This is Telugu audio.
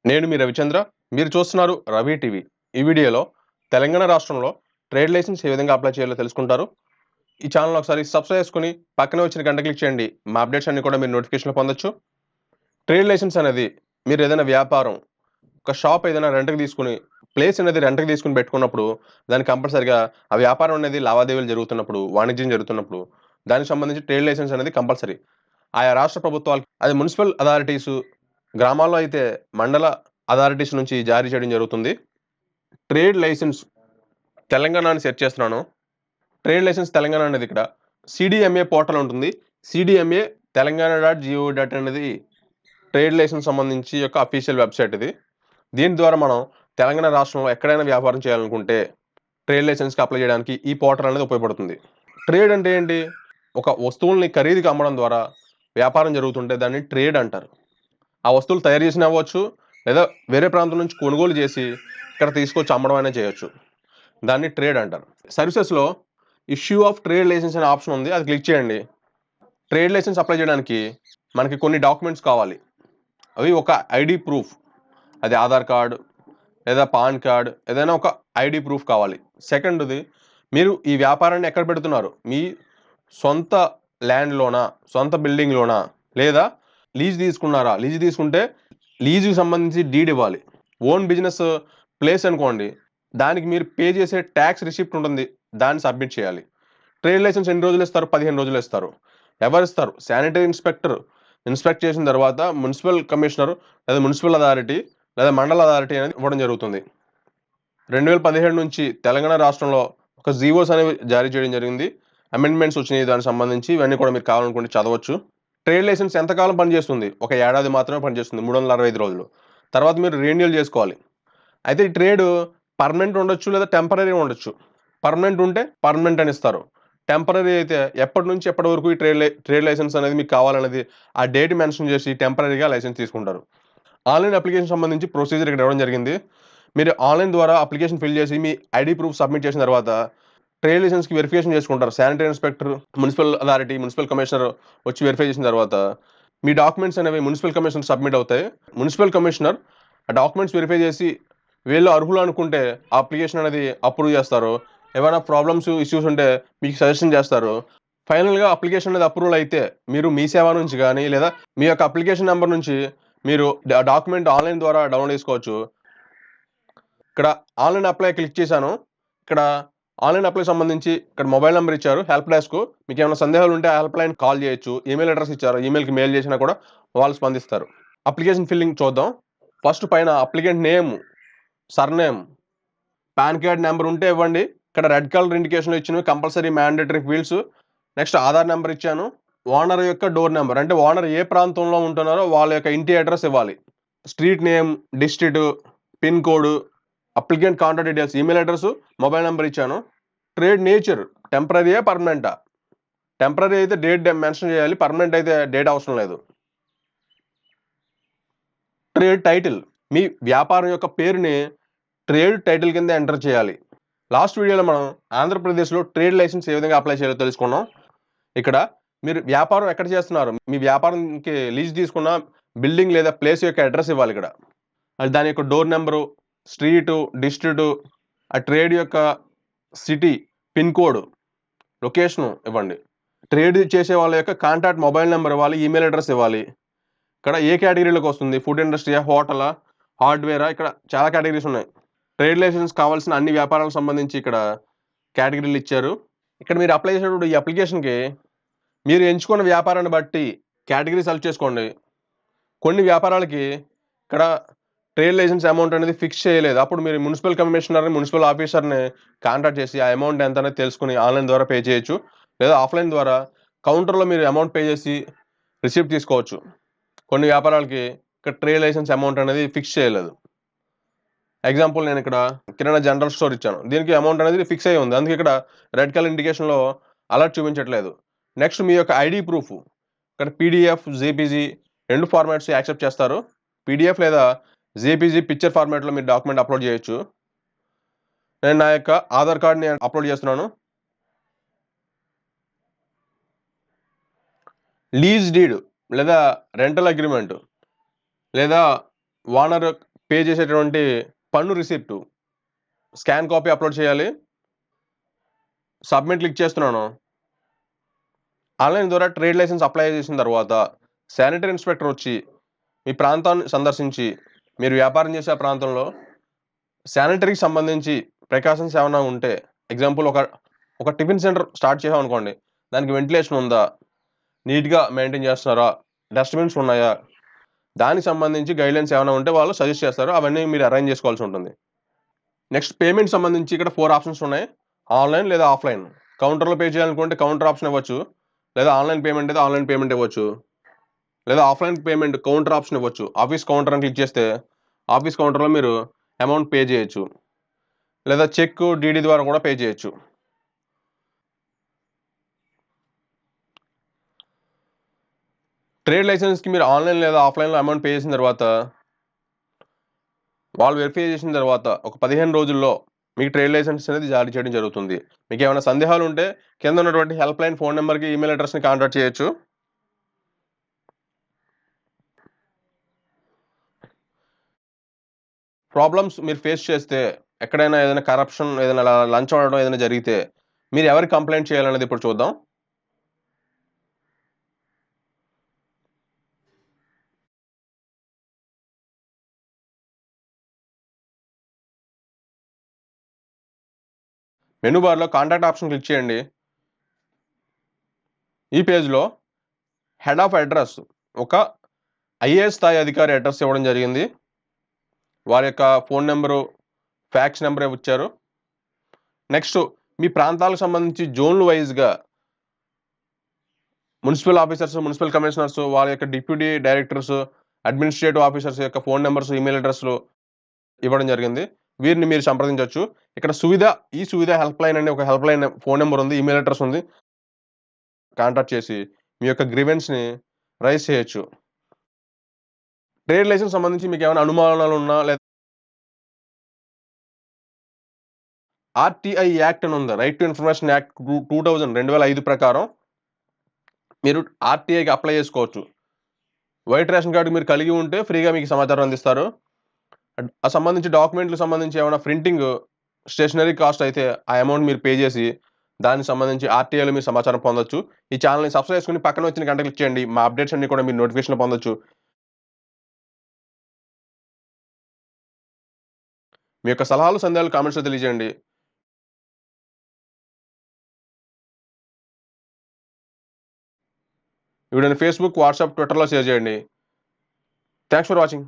నేను మీ రవిచంద్ర. మీరు చూస్తున్నారు రవి టీవీ. ఈ వీడియోలో తెలంగాణ రాష్ట్రంలో ట్రేడ్ లైసెన్స్ ఏ విధంగా అప్లై చేయాలో తెలుసుకుంటారు. ఈ ఛానల్ ఒకసారి సబ్స్క్రైబ్ చేసుకొని పక్కనే వచ్చిన గంట క్లిక్ చేయండి. మా అప్డేట్స్ అన్ని కూడా మీరు నోటిఫికేషన్లో పొందొచ్చు. ట్రేడ్ లైసెన్స్ అనేది మీరు ఏదైనా వ్యాపారం, ఒక షాప్ ఏదైనా రెంట్కి తీసుకుని, ప్లేస్ అనేది రెంట్కి తీసుకుని పెట్టుకున్నప్పుడు దానికి కంపల్సరిగా ఆ వ్యాపారం అనేది లావాదేవీలు జరుగుతున్నప్పుడు, వాణిజ్యం జరుగుతున్నప్పుడు దానికి సంబంధించి ట్రేడ్ లైసెన్స్ అనేది కంపల్సరీ. ఆయా రాష్ట్ర ప్రభుత్వాలు, అది మున్సిపల్ అథారిటీసు, గ్రామాల్లో అయితే మండల అథారిటీస్ నుంచి జారీ చేయడం జరుగుతుంది. ట్రేడ్ లైసెన్స్ తెలంగాణ అని సెర్చ్ చేస్తున్నాను. ట్రేడ్ లైసెన్స్ తెలంగాణ అనేది ఇక్కడ సిడిఎంఏ పోర్టల్ ఉంటుంది. సిడిఎంఏ తెలంగాణ.go.in అనేది ట్రేడ్ లైసెన్స్ సంబంధించి యొక్క అఫీషియల్ వెబ్సైట్ ఇది. దీని ద్వారా మనం తెలంగాణ రాష్ట్రంలో ఎక్కడైనా వ్యాపారం చేయాలనుకుంటే ట్రేడ్ లైసెన్స్కి అప్లై చేయడానికి ఈ పోర్టల్ అనేది ఉపయోగపడుతుంది. ట్రేడ్ అంటే ఏంటి? ఒక వస్తువుల్ని ఖరీదుకి అమ్మడం ద్వారా వ్యాపారం జరుగుతుంటే దాన్ని ట్రేడ్ అంటారు. ఆ వస్తువులు తయారు చేసిన అవ్వచ్చు, లేదా వేరే ప్రాంతం నుంచి కొనుగోలు చేసి ఇక్కడ తీసుకొచ్చి అమ్మడం అయినా చేయొచ్చు. దాన్ని ట్రేడ్ అంటారు. సర్వీసెస్లో ఇష్యూ ఆఫ్ ట్రేడ్ లైసెన్స్ అనే ఆప్షన్ ఉంది, అది క్లిక్ చేయండి. ట్రేడ్ లైసెన్స్ అప్లై చేయడానికి మనకి కొన్ని డాక్యుమెంట్స్ కావాలి. అవి ఒక ఐడి ప్రూఫ్, అది ఆధార్ కార్డు లేదా పాన్ కార్డ్, ఏదైనా ఒక ఐడి ప్రూఫ్ కావాలి. సెకండ్ది, మీరు ఈ వ్యాపారాన్ని ఎక్కడ పెడుతున్నారు? మీ సొంత ల్యాండ్లోనా, సొంత బిల్డింగ్లోనా, లేదా లీజ్ తీసుకున్నారా? లీజ్ తీసుకుంటే లీజుకి సంబంధించి డీడ్ ఇవ్వాలి. ఓన్ బిజినెస్ ప్లేస్ అనుకోండి, దానికి మీరు పే చేసే ట్యాక్స్ రిసిప్ట్ ఉంటుంది, దాన్ని సబ్మిట్ చేయాలి. ట్రేడ్ లైసెన్స్ ఎన్ని రోజులు ఇస్తారు? 15 రోజులు ఇస్తారు. ఎవరు ఇస్తారు? శానిటరీ ఇన్స్పెక్టర్ ఇన్స్పెక్ట్ చేసిన తర్వాత మున్సిపల్ కమిషనర్ లేదా మున్సిపల్ అథారిటీ లేదా మండల అథారిటీ అనేది ఇవ్వడం జరుగుతుంది. 2017 నుంచి తెలంగాణ రాష్ట్రంలో ఒక జీవోస్ అనేవి జారీ చేయడం జరిగింది. అమెండ్మెంట్స్ వచ్చినాయి దానికి సంబంధించి. ఇవన్నీ కూడా మీరు కావాలనుకుంటే చదవచ్చు. ట్రేడ్ లైసెన్స్ ఎంతకాలం పనిచేస్తుంది? ఒక ఏడాది మాత్రమే పనిచేస్తుంది, 365 రోజులు. తర్వాత మీరు రెన్యూల్ చేసుకోవాలి. అయితే ఈ ట్రేడ్ పర్మనెంట్ ఉండొచ్చు లేదా టెంపరరీ ఉండొచ్చు. పర్మనెంట్ ఉంటే పర్మనెంట్ అని ఇస్తారు. టెంపరరీ అయితే ఎప్పటి నుంచి ఎప్పటి వరకు ఈ ట్రేడ్ లైసెన్స్ అనేది మీకు కావాలనేది ఆ డేట్ మెన్షన్ చేసి టెంపరరీగా లైసెన్స్ తీసుకుంటారు. ఆన్లైన్ అప్లికేషన్ సంబంధించి ప్రొసీజర్ ఇక్కడ ఇవ్వడం జరిగింది. మీరు ఆన్లైన్ ద్వారా అప్లికేషన్ ఫిల్ చేసి మీ ఐడి ప్రూఫ్ సబ్మిట్ చేసిన తర్వాత ట్రేడ్ లైసెన్స్కి వెరిఫికేషన్ చేసుకుంటారు. Sanitary inspector, municipal authority, municipal commissioner వచ్చి వెరిఫై చేసిన తర్వాత మీ డాక్యుమెంట్స్ అనేవి మున్సిపల్ కమిషనర్ సబ్మిట్ అవుతాయి. మున్సిపల్ కమిషనర్ ఆ డాక్యుమెంట్స్ వెరిఫై చేసి వీళ్ళు అర్హులు అనుకుంటే ఆ అప్లికేషన్ అనేది అప్రూవ్ చేస్తారు. ఏమైనా ప్రాబ్లమ్స్, ఇష్యూస్ ఉంటే మీకు సజెషన్ చేస్తారు. ఫైనల్గా అప్లికేషన్ అనేది అప్రూవల్ అయితే మీరు మీ సేవ నుంచి కానీ లేదా మీ యొక్క అప్లికేషన్ నెంబర్ నుంచి మీరు డాక్యుమెంట్ ఆన్లైన్ ద్వారా డౌన్లోడ్ చేసుకోవచ్చు. ఇక్కడ ఆన్లైన్ అప్లై క్లిక్ చేశాను. ఇక్కడ ఆన్లైన్ అప్లై సంబంధించి ఇక్కడ మొబైల్ నెంబర్ ఇచ్చారు, హెల్ప్ డెస్క్. మీకు ఏమైనా సందేహాలు ఉంటే హెల్ప్ లైన్ కాల్ చేయొచ్చు. ఈమెయిల్ అడ్రస్ ఇచ్చారు, ఈమెయిల్కి మెయిల్ చేసినా కూడా వాళ్ళు స్పందిస్తారు. అప్లికేషన్ ఫిల్లింగ్ చూద్దాం. ఫస్ట్ పైన applicant name, surname, pan card number ఉంటే ఇవ్వండి. ఇక్కడ రెడ్ కలర్ ఇండికేషన్ ఇచ్చినవి compulsory mandatory fields. Next Aadhaar number ఇచ్చాను. ఓనర్ యొక్క డోర్ నెంబర్, అంటే ఓనర్ ఏ ప్రాంతంలో ఉంటున్నారో వాళ్ళ యొక్క ఇంటి అడ్రస్ ఇవ్వాలి. Street name, district, pin code, applicant contact details, email address, mobile number ఇచ్చాను. ట్రేడ్ నేచర్ టెంపరరీయా పర్మనెంటా? టెంపరరీ అయితే డేట్ మెన్షన్ చేయాలి, పర్మనెంట్ అయితే డేట్ అవసరం లేదు. ట్రేడ్ టైటిల్, మీ వ్యాపారం యొక్క పేరుని ట్రేడ్ టైటిల్ కింద ఎంటర్ చేయాలి. లాస్ట్ వీడియోలో మనం ఆంధ్రప్రదేశ్లో ట్రేడ్ లైసెన్స్ ఏ విధంగా అప్లై చేయాలో తెలుసుకున్నాం. ఇక్కడ మీరు వ్యాపారం ఎక్కడ చేస్తున్నారు, మీ వ్యాపారంకి లీజ్ తీసుకున్న బిల్డింగ్ లేదా ప్లేస్ యొక్క అడ్రస్ ఇవ్వాలి. ఇక్కడ అది దాని యొక్క డోర్ నెంబరు, స్ట్రీటు, డిస్ట్రిక్టు, ఆ ట్రేడ్ యొక్క సిటీ, పిన్ కోడ్, లొకేషను ఇవ్వండి. ట్రేడ్ చేసే వాళ్ళ యొక్క కాంటాక్ట్ మొబైల్ నెంబర్ ఇవ్వాలి, ఈమెయిల్ అడ్రస్ ఇవ్వాలి. ఇక్కడ ఏ కేటగిరీలోకి వస్తుంది? ఫుడ్ ఇండస్ట్రీయా, హోటలా, హార్డ్వేరా? ఇక్కడ చాలా కేటగిరీస్ ఉన్నాయి. ట్రేడ్ లైసెన్స్ కావాల్సిన అన్ని వ్యాపారాలకు సంబంధించి ఇక్కడ కేటగిరీలు ఇచ్చారు. ఇక్కడ మీరు అప్లై చేసేటప్పుడు ఈ అప్లికేషన్కి మీరు ఎంచుకున్న వ్యాపారాన్ని బట్టి కేటగిరీ సెలెక్ట్ చేసుకోండి. కొన్ని వ్యాపారాలకి ఇక్కడ ట్రేడ్ లైసెన్స్ అమౌంట్ అనేది ఫిక్స్ చేయలేదు. అప్పుడు మీరు మున్సిపల్ కమిషనర్ని, మున్సిపల్ ఆఫీసర్ని కాంటాక్ట్ చేసి ఆ అమౌంట్ ఎంత అనేది తెలుసుకుని ఆన్లైన్ ద్వారా పే చేయొచ్చు, లేదా ఆఫ్లైన్ ద్వారా కౌంటర్లో మీరు అమౌంట్ పే చేసి రిసిప్ట్ తీసుకోవచ్చు. కొన్ని వ్యాపారాలకి ఇక్కడ ట్రేడ్ లైసెన్స్ అమౌంట్ అనేది ఫిక్స్ చేయలేదు. ఎగ్జాంపుల్, నేను ఇక్కడ కిరాణా జనరల్ స్టోర్ ఇచ్చాను, దీనికి అమౌంట్ అనేది ఫిక్స్ అయ్యి ఉంది, అందుకే ఇక్కడ రెడ్ కలర్ ఇండికేషన్లో అలర్ట్ చూపించట్లేదు. నెక్స్ట్ మీ యొక్క ఐడి ప్రూఫ్, ఇక్కడ పీడిఎఫ్, జేపీజీ రెండు ఫార్మాట్స్ యాక్సెప్ట్ చేస్తారు. పీడిఎఫ్ లేదా జేపీజీ పిక్చర్ ఫార్మాట్లో మీరు డాక్యుమెంట్ అప్లోడ్ చేయొచ్చు. నేను నా యొక్క ఆధార్ కార్డ్ని అప్లోడ్ చేస్తున్నాను. లీజ్ డీడ్ లేదా రెంటల్ అగ్రిమెంట్ లేదా ఓనర్ పే చేసేటువంటి పన్ను రిసిప్ట్ స్కాన్ కాపీ అప్లోడ్ చేయాలి. సబ్మిట్ క్లిక్ చేస్తున్నాను. ఆన్‌లైన్ ద్వారా ట్రేడ్ లైసెన్స్ అప్లై చేసిన తర్వాత శానిటరీ ఇన్స్‌పెక్టర్ వచ్చి మీ ప్రాంతాన్ని సందర్శించి మీరు వ్యాపారం చేసే ప్రాంతంలో శానిటరీకి సంబంధించి ప్రికాషన్స్ ఏమన్నా ఉంటే ఎగ్జాంపుల్ ఒక టిఫిన్ సెంటర్ స్టార్ట్ చేసామనుకోండి. దానికి వెంటిలేషన్ ఉందా? నీట్‌గా మెయింటైన్ చేస్తున్నారా? డస్ట్‌బిన్స్ ఉన్నాయా? దానికి సంబంధించి గైడ్‌లైన్స్ ఏమైనా ఉంటే వాళ్ళు సజెస్ట్ చేస్తారు. అవన్నీ మీరు అరేంజ్ చేసుకోవాల్సి ఉంటుంది. నెక్స్ట్ పేమెంట్ సంబంధించి ఇక్కడ 4 ఆప్షన్స్ ఉన్నాయి. ఆన్‌లైన్ లేదా ఆఫ్‌లైన్. కౌంటర్‌లో పే చేయాలనుకుంటే కౌంటర్ ఆప్షన్ ఇవ్వచ్చు. లేదా ఆన్‌లైన్ పేమెంట్ అయితే ఆన్‌లైన్ పేమెంట్ ఇవ్వచ్చు. లేదా ఆఫ్‌లైన్ పేమెంట్ కౌంటర్ ఆప్షన్ ఇవ్వచ్చు. ఆఫీస్ కౌంటర్ అని క్లిక్ చేస్తే ఆఫీస్ కౌంటర్‌లో మీరు అమౌంట్ పే చేయొచ్చు. లేదా చెక్, డీడీ ద్వారా కూడా పే చేయొచ్చు. ట్రేడ్ లైసెన్స్‌కి మీరు ఆన్‌లైన్ లేదా ఆఫ్‌లైన్‌లో అమౌంట్ పే చేసిన తర్వాత వాళ్ళు వెరిఫై చేసిన తర్వాత ఒక 15 రోజుల్లో మీకు ట్రేడ్ లైసెన్స్ అనేది జారీ చేయడం జరుగుతుంది. మీకేమైనా సందేహాలు ఉంటే కింద ఉన్నటువంటి హెల్ప్ లైన్ ఫోన్ నంబర్‌కి, ఈమెయిల్ అడ్రెస్‌ని కాంటాక్ట్ చేయొచ్చు. ప్రాబ్లమ్స్ మీరు ఫేస్ చేస్తే ఎక్కడైనా ఏదైనా కరప్షన్, ఏదైనా లంచం అడగడం ఏదైనా జరిగితే మీరు ఎవరికి కంప్లెయింట్ చేయాలనేది ఇప్పుడు చూద్దాం. మెనూ బార్‌లో కాంటాక్ట్ ఆప్షన్ క్లిక్ చేయండి. ఈ పేజ్‌లో హెడ్ ఆఫ్ అడ్రెస్ ఒక ఐఏఎస్ స్థాయి అధికారి అడ్రెస్ ఇవ్వడం జరిగింది. వారి యొక్క ఫోన్ నంబరు, ఫ్యాక్స్ నంబర్ ఇచ్చారు. నెక్స్ట్ మీ ప్రాంతాలకు సంబంధించి జోన్‌లు వైస్‌గా మున్సిపల్ ఆఫీసర్స్, మున్సిపల్ కమిషనర్స్, వాళ్ళ యొక్క డిప్యూటీ డైరెక్టర్స్, అడ్మినిస్ట్రేటివ్ ఆఫీసర్స్ యొక్క ఫోన్ నంబర్స్, ఈమెయిల్ అడ్రెస్‌లు ఇవ్వడం జరిగింది. వీరిని మీరు సంప్రదించొచ్చు. ఇక్కడ ఈ సువిధ హెల్ప్ లైన్ అనే ఒక హెల్ప్ లైన్ ఫోన్ నంబర్ ఉంది. ఈమెయిల్ అడ్రెస్ ఉంది. కాంటాక్ట్ చేసి మీ యొక్క గ్రీవెన్స్‌ని రైజ్ చేయొచ్చు. ట్రేడ్ లైసెన్స్ సంబంధించి మీకేమైనా అనుమానాలున్నా ఆర్‌టిఐ యాక్ట్ అని ఉంది. రైట్ టు ఇన్ఫర్మేషన్ యాక్ట్ 2005 ప్రకారం మీరు ఆర్‌టిఐకి అప్లై చేసుకోవచ్చు. వైట్ రేషన్ కార్డ్ మీరు కలిగి ఉంటే ఫ్రీగా మీకు సమాచారం అందిస్తారు. ఆ సంబంధించి డాక్యుమెంట్‌లకు సంబంధించి ఏమైనా ప్రింటింగ్ స్టేషనరీ కాస్ట్ అయితే ఆ అమౌంట్ మీరు పే చేసి దానికి సంబంధించి ఆర్‌టిఐలో మీరు సమాచారం పొందొచ్చు. ఈ ఛానెల్‌ని సబ్స్క్రైబ్ చేసుకొని పక్కన వచ్చిన గంట క్లిక్ చేయండి. మా అప్డేట్స్ అన్నీ కూడా మీరు నోటిఫికేషన్‌లో పొందొచ్చు. మీ యొక్క సలహాలు, సందేహాలు కామెంట్స్‌లో తెలియజేయండి. ఈ వీడియోని ఫేస్‌బుక్, వాట్సాప్, ట్విట్టర్‌లో షేర్ చేయండి. Thanks for watching.